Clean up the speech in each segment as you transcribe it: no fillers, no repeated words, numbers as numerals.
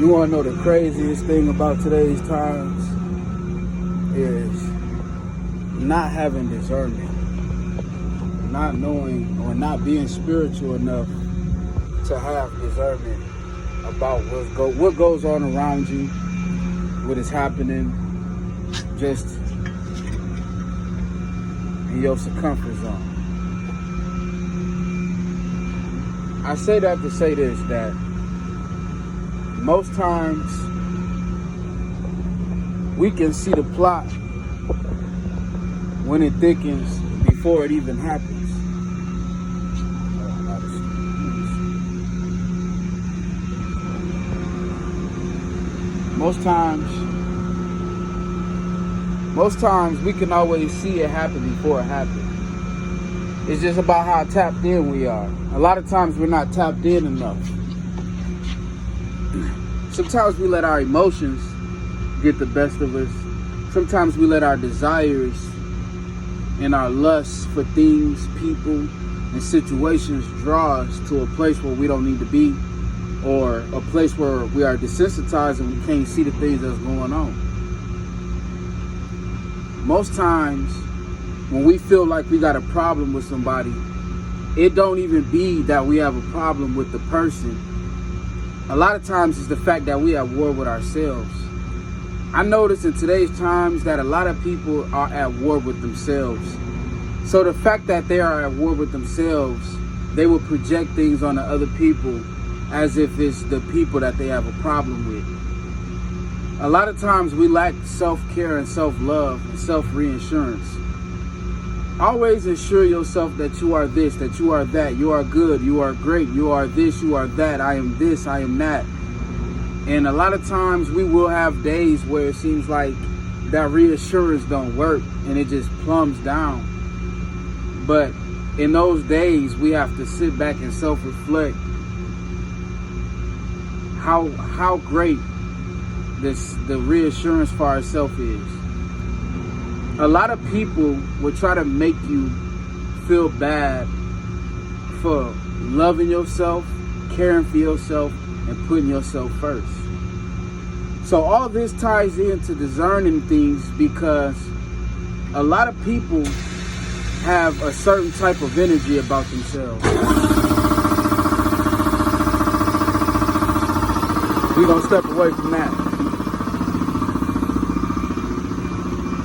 You want to know the craziest thing about today's times is not having discernment, not knowing or not being spiritual enough to have discernment about what goes on around you, what is happening just in your circumference zone. I say that to say this, that most times we can see the plot when it thickens before it even happens. Most times we can always see it happen before it happens. It's just about how tapped in we are. A lot of times we're not tapped in enough. Sometimes we let our emotions get the best of us. Sometimes we let our desires and our lusts for things, people, and situations draw us to a place where we don't need to be, or a place where we are desensitized and we can't see the things that's going on. Most times when we feel like we got a problem with somebody, it don't even be that we have a problem with the person. A lot of times it's the fact that we are at war with ourselves. I notice in today's times that a lot of people are at war with themselves. So the fact that they are at war with themselves, they will project things on the other people as if it's the people that they have a problem with. A lot of times we lack self-care and self-love and self-reinsurance. Always assure yourself that you are this, that you are that, you are good, you are great, you are this, you are that, I am this, I am that. And a lot of times we will have days where it seems like that reassurance don't work and it just plumbs down. But in those days, we have to sit back and self-reflect how great the reassurance for ourselves is. A lot of people will try to make you feel bad for loving yourself, caring for yourself, and putting yourself first. So all this ties into discerning things, because a lot of people have a certain type of energy about themselves. We're going to step away from that.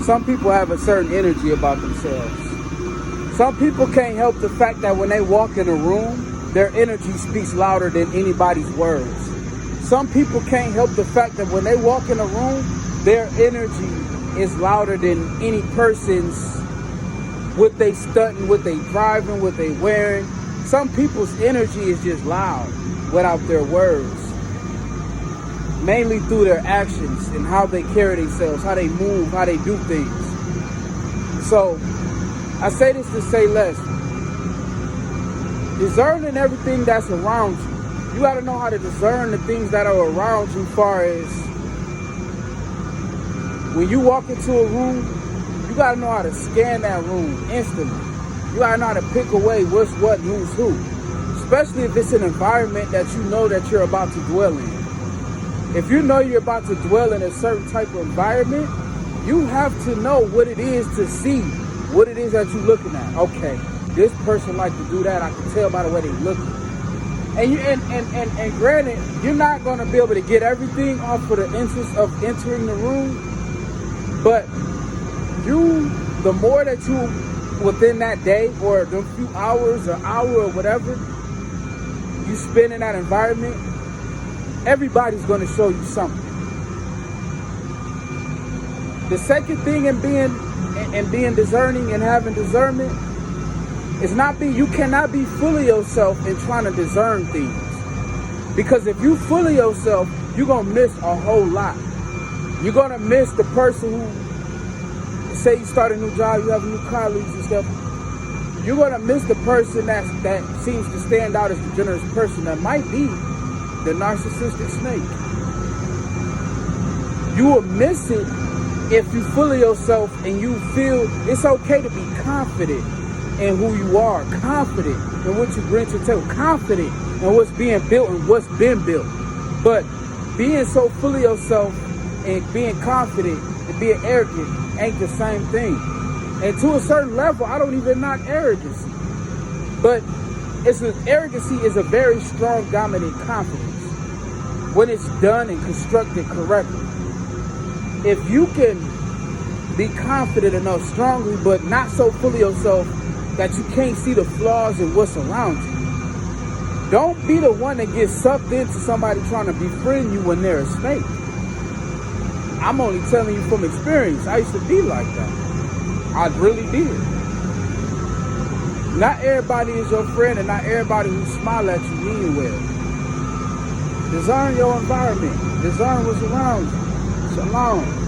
Some people have a certain energy about themselves. Some people can't help the fact that when they walk in a room, their energy speaks louder than anybody's words. Some people can't help the fact that when they walk in a room, their energy is louder than any person's, what they stunting, what they driving, what they wearing. Some people's energy is just loud without their words. Mainly through their actions and how they carry themselves, how they move, how they do things. So, I say this to say less. Discerning everything that's around you. You got to know how to discern the things that are around you, far as when you walk into a room, you got to know how to scan that room instantly. You got to know how to pick away what's what, who's who. Especially if it's an environment that you know that you're about to dwell in. If you know you're about to dwell in a certain type of environment, you have to know what it is to see what it is that you're looking at. Okay, this person like to do that. I can tell by the way they look. And granted, you're not going to be able to get everything off of the interest of entering the room. But the more that you, within that day or the few hours or hour or whatever you spend in that environment, everybody's going to show you something. The second thing in being discerning and having discernment is you cannot be fully yourself in trying to discern things. Because if you fully yourself, you're going to miss a whole lot. You're going to miss the person who, say you start a new job, you have new colleagues and stuff. You're going to miss the person that seems to stand out as the generous person that might be the narcissistic snake. You will miss it if you fully yourself and you feel it's okay to be confident in who you are, confident in what you bring to the table, confident in what's being built and what's been built. But being so full of yourself and being confident and being arrogant ain't the same thing. And to a certain level, I don't even knock arrogancy. But arrogancy is a very strong, dominant confidence when it's done and constructed correctly. If you can be confident enough strongly, but not so full of yourself that you can't see the flaws in what's around you, don't be the one that gets sucked into somebody trying to befriend you when they're a snake. I'm only telling you from experience. I used to be like that. I really did. Not everybody is your friend, and not everybody who smile at you mean well. Discern your environment. Discern what's around you. Shalom.